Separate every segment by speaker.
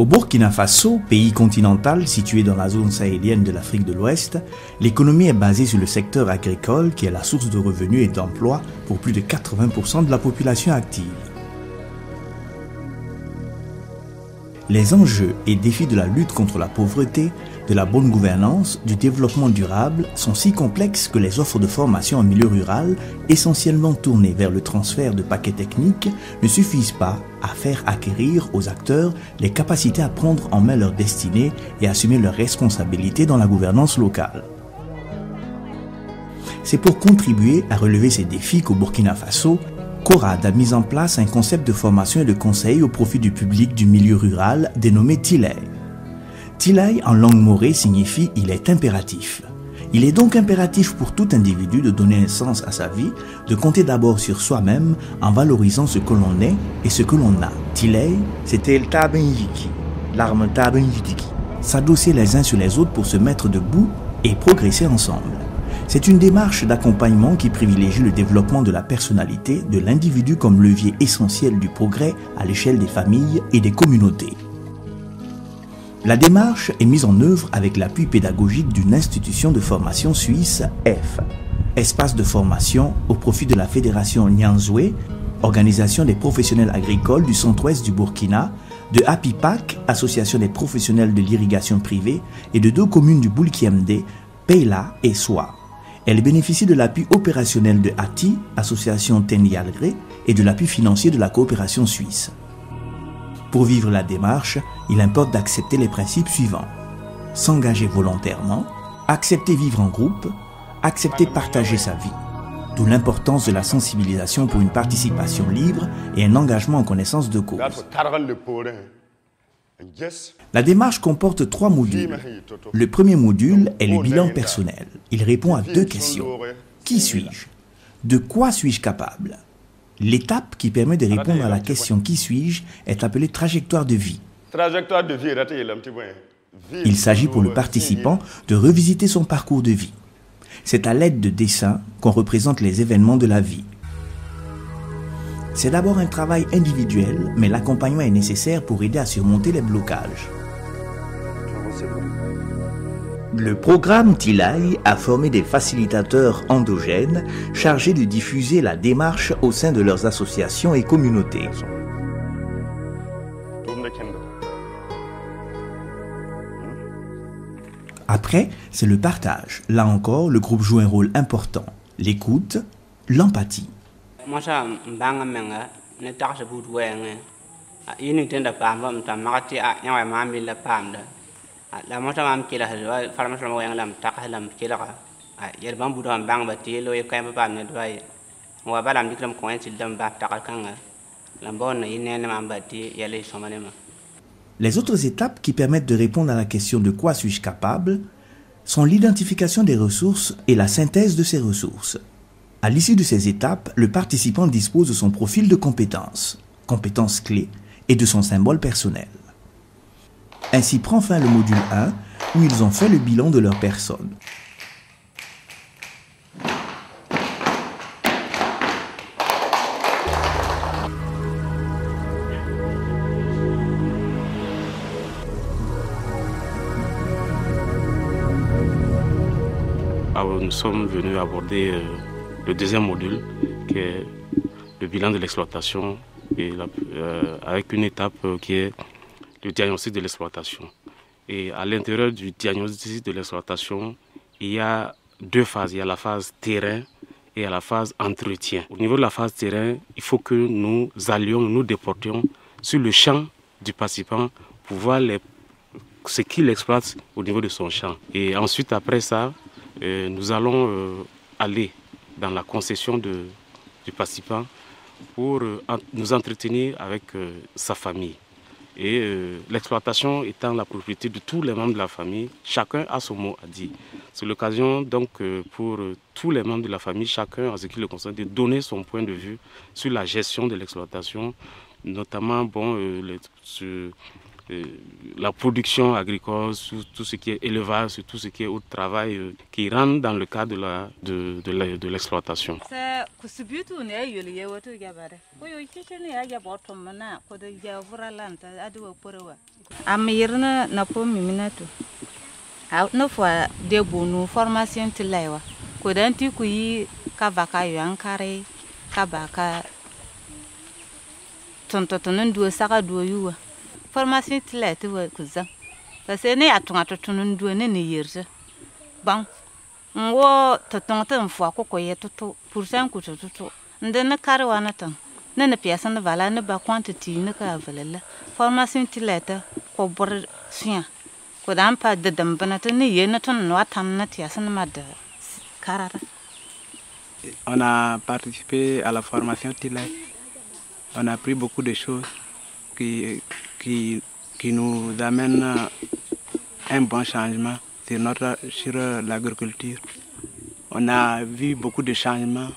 Speaker 1: Au Burkina Faso, pays continental situé dans la zone sahélienne de l'Afrique de l'Ouest, l'économie est basée sur le secteur agricole qui est la source de revenus et d'emplois pour plus de 80% de la population active. Les enjeux et défis de la lutte contre la pauvreté, de la bonne gouvernance, du développement durable sont si complexes que les offres de formation en milieu rural, essentiellement tournées vers le transfert de paquets techniques, ne suffisent pas à faire acquérir aux acteurs les capacités à prendre en main leur destinée et assumer leurs responsabilités dans la gouvernance locale. C'est pour contribuer à relever ces défis qu'au Burkina Faso, CORAD a mis en place un concept de formation et de conseil au profit du public du milieu rural dénommé Tilay. Tilay en langue morée signifie « il est impératif ». Il est donc impératif pour tout individu de donner un sens à sa vie, de compter d'abord sur soi-même en valorisant ce que l'on est et ce que l'on a. Tilay, c'était le Tabenjiki, l'arme Tabenjiki. S'adosser les uns sur les autres pour se mettre debout et progresser ensemble. C'est une démarche d'accompagnement qui privilégie le développement de la personnalité de l'individu comme levier essentiel du progrès à l'échelle des familles et des communautés. La démarche est mise en œuvre avec l'appui pédagogique d'une institution de formation suisse, F, espace de formation au profit de la Fédération Nyanzoué, organisation des professionnels agricoles du centre-ouest du Burkina, de APIPAC, association des professionnels de l'irrigation privée, et de 2 communes du Boulkiemde, Peila et Soa. Elle bénéficie de l'appui opérationnel de ATI, association Tenyalgré, et de l'appui financier de la coopération suisse. Pour vivre la démarche, il importe d'accepter les principes suivants. S'engager volontairement, accepter vivre en groupe, accepter partager sa vie. D'où l'importance de la sensibilisation pour une participation libre et un engagement en connaissance de cause. La démarche comporte 3 modules. Le premier module est le bilan personnel. Il répond à 2 questions. Qui suis-je? De quoi suis-je capable? L'étape qui permet de répondre à la question « Qui suis-je » est appelée trajectoire de vie. Il s'agit pour le participant de revisiter son parcours de vie. C'est à l'aide de dessins qu'on représente les événements de la vie. C'est d'abord un travail individuel, mais l'accompagnement est nécessaire pour aider à surmonter les blocages. Le programme Tilay a formé des facilitateurs endogènes chargés de diffuser la démarche au sein de leurs associations et communautés. Après, c'est le partage. Là encore, le groupe joue un rôle important. L'écoute, l'empathie. Les autres étapes qui permettent de répondre à la question de quoi suis-je capable sont l'identification des ressources et la synthèse de ces ressources. À l'issue de ces étapes, le participant dispose de son profil de compétences clés, et de son symbole personnel. Ainsi prend fin le module 1 où ils ont fait le bilan de leur personne.
Speaker 2: Nous sommes venus aborder le deuxième module qui est le bilan de l'exploitation avec une étape qui est le diagnostic de l'exploitation. Et à l'intérieur du diagnostic de l'exploitation, il y a 2 phases. Il y a la phase terrain et il y a la phase entretien. Au niveau de la phase terrain, il faut que nous allions, nous déportions sur le champ du participant pour voir ce qu'il exploite au niveau de son champ. Et ensuite, après ça, nous allons aller dans la concession du participant pour nous entretenir avec sa famille. Et l'exploitation étant la propriété de tous les membres de la famille, chacun a son mot à dire. C'est l'occasion donc pour tous les membres de la famille, chacun en ce qui le concerne, de donner son point de vue sur la gestion de l'exploitation, notamment sur la production agricole, sur tout ce qui est élevage, sur tout ce qui est autre travail qui rentre dans le cadre de l'exploitation.
Speaker 3: Formation tila te wa kuza parce que ne atunga totunu ndo ne ne yerje ban wo totonta mfwa ko ye toto pour ça ko toto ndene kare wana tan ne pièce ne vala ne ba quantity ne ka valala formation tila te ko bor sien ko dan pa de dambana te ne ye na ton no atan na tiasa ne mad karara.
Speaker 4: On a participé à la formation tila. On a appris beaucoup de choses qui nous amènent un bon changement sur l'agriculture. On a vu beaucoup de changements,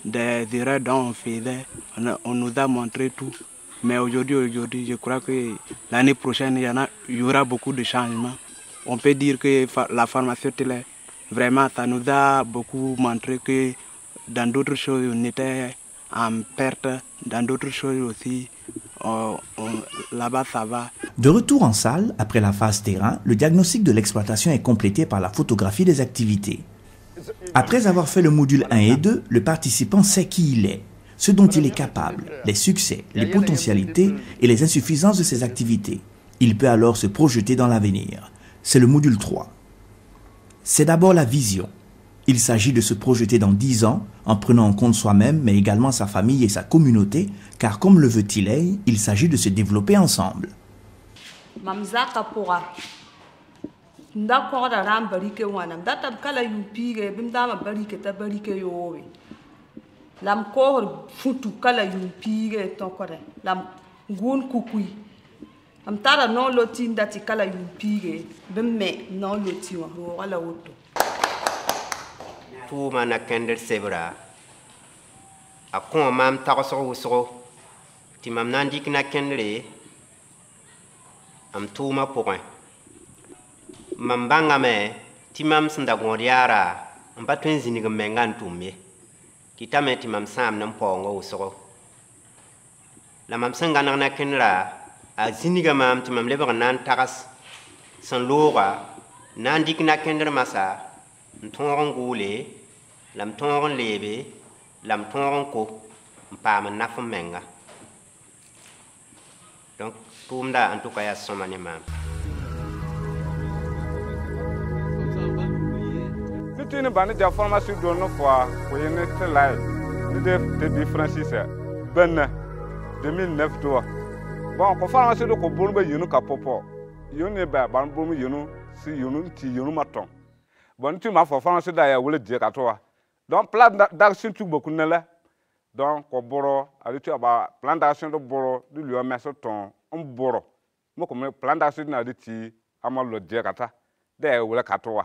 Speaker 4: des erreurs dont on faisait, on nous a montré tout. Mais aujourd'hui, je crois que l'année prochaine, il y aura beaucoup de changements. On peut dire que la formation télé, vraiment, ça nous a beaucoup montré que dans d'autres choses, on était en perte, dans d'autres choses aussi. Là-bas, ça va.
Speaker 1: De retour en salle, après la phase terrain, le diagnostic de l'exploitation est complété par la photographie des activités. Après avoir fait le module 1 et 2, le participant sait qui il est, ce dont il est capable, les succès, les potentialités et les insuffisances de ses activités. Il peut alors se projeter dans l'avenir. C'est le module 3. C'est d'abord la vision. Il s'agit de se projeter dans 10 ans en prenant en compte soi-même, mais également sa famille et sa communauté, car comme le veut Tilei, il s'agit de se développer ensemble.
Speaker 5: Tuuma na kender sebra a ko mam taxo wusro ti mam nandik na kendre am tuuma point mam banga me ti mam sanda ngoriara am patwen zini mengan tumye kitame ti mam sam nam pongo wusro la mam sanga na kenra a zini ga mam ti mam leba nan tagas san loga nandik na kendre masa ntongon gule lam tongon lebe lam tongon ko pa man nafum menga donc tumda en tout cas ya somane mam
Speaker 6: tutine bani ja formation do no fois ko yene telay de différences ben 2009 to bon ko formation do ko bolba yunu ka popo yone ba ban bomu yunu si yunu ti yunu maton bon tu ma formation da ya wole die ka to donc plan d'action tu beaucoup nela donc ko boro ali tu aba plan d'action do boro du lui mettre ton on boro mo ko plan d'action na de ti amalo die kata de wole ka to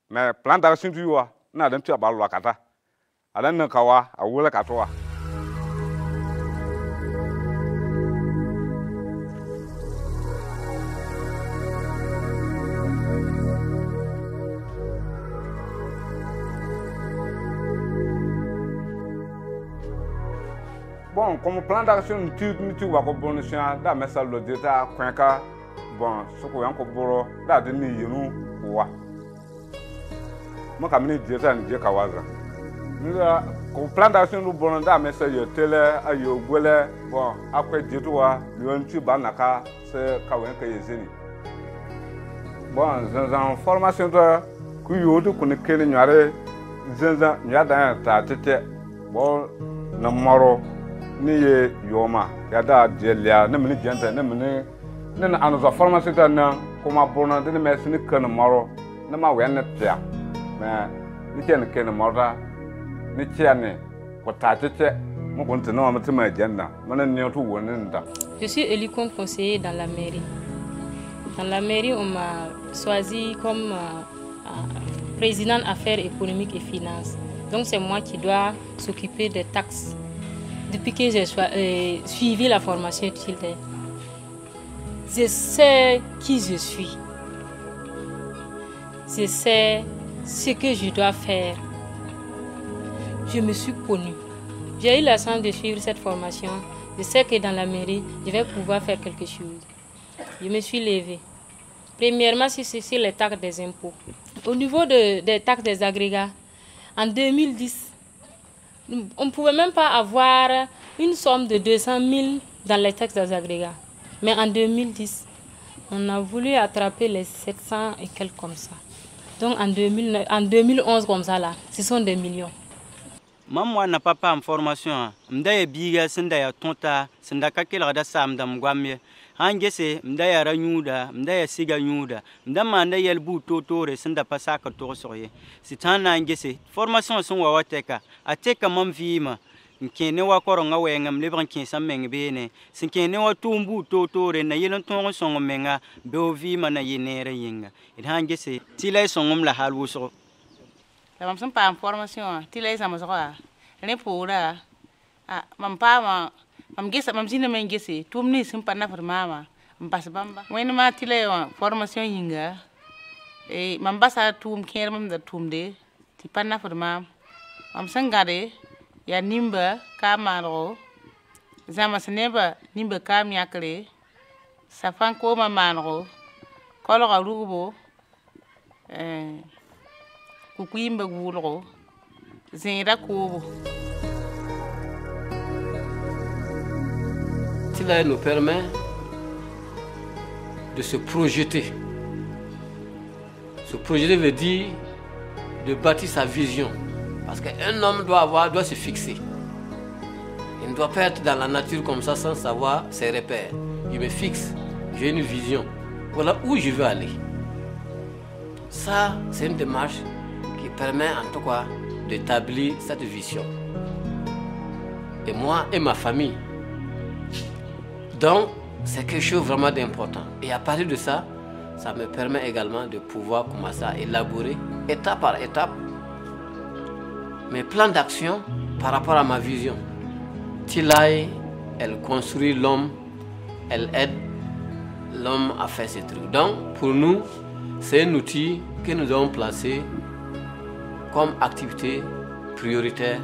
Speaker 6: mais plan d'action tu wa na de tu aba lo kata ala na kawa a wole ka to bon, comme plan d'action, tu vas bon chien, da messa le déta, quinca, bon, ce qu'on a encore boro, da de ni you wa. Moi, comme ni déta ni dia kawaza. Nous plan d'action, nous bon, da messa yo télé, ayo gwele, bon, après détour, lui tu banaka, c'est kawen kayezeni. Bon, dans formation de kuyo de qu'on est nyare, zenza nyada ta tete, bon, na moro. Ni ye yoma ya da jelia ne mini jenta ne mini ne na anu za formation ta na kuma bona de me sini kan maro ne ma wen ne tia mais ni ken ken maro ni tia ne ko ta tete mo kon te no ma te ma jenda mana ne to woni nda.
Speaker 7: Je suis élu comme conseiller dans la mairie. Dans la mairie, on m'a choisi comme président affaires économiques et finances. Donc c'est moi qui dois s'occuper des taxes. Depuis que j'ai suivi la formation Tilei. je sais qui je suis. Je sais ce que je dois faire. Je me suis connue. J'ai eu la chance de suivre cette formation. Je sais que dans la mairie, je vais pouvoir faire quelque chose. Je me suis levée. Premièrement, c'est les taxes des impôts. Au niveau des taxes des agrégats, en 2010, on ne pouvait même pas avoir une somme de 200 000 dans les taxes des agrégats. Mais en 2010, on a voulu attraper les 700 et quelques comme ça. Donc en 2011 comme ça là, ce sont des millions.
Speaker 8: Maman n'a pas en formation. M'daya biga senda tonta senda kakela da sam dam gwamye. Hangese m'daya ranyuda, m'daya siga nyuda. M'dama nda yelbu totore senda pasaka to soye. Sitana hangese formation son wa wateka. Ateka mam vima. Nkene wa koronga wenga mlebran kinsa mengbene. Sinkene wa tumbu totore na yelon tongo songo menga be vima na yenere yenga. Hangese tilay songom la halwuso.
Speaker 9: Mam sun pa formation tilay sama soka ne pura mam pa mam gesa mam zina men gese tumni sun pa na farmama mpas bamba wen ma tilay formation yinga mam basa tum ker mam da tumde ti pa na farmam mam sangare ya nimba kamaro zama sneba nimba kam yakre safan ko mamano kolo ga rubo Kukuimba gulro, zinra kobo.
Speaker 10: Cela nous permet de se projeter. Se projeter veut dire de bâtir sa vision. Parce qu'un homme doit se fixer. Il ne doit pas être dans la nature comme ça sans savoir ses repères. Je me fixe, j'ai une vision. Voilà où je veux aller. Ça, c'est une démarche qui permet en tout cas d'établir cette vision. Et moi et ma famille. Donc, c'est quelque chose vraiment d'important. Et à partir de ça, ça me permet également de pouvoir commencer à élaborer, étape par étape, mes plans d'action par rapport à ma vision. Tilay, elle construit l'homme, elle aide l'homme à faire ses trucs. Donc, pour nous, c'est un outil que nous avons placé comme activité prioritaire.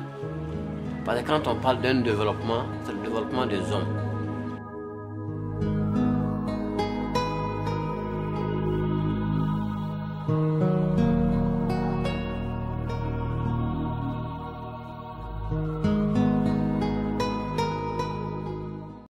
Speaker 10: Parce que quand on parle d'un développement, c'est le développement des hommes.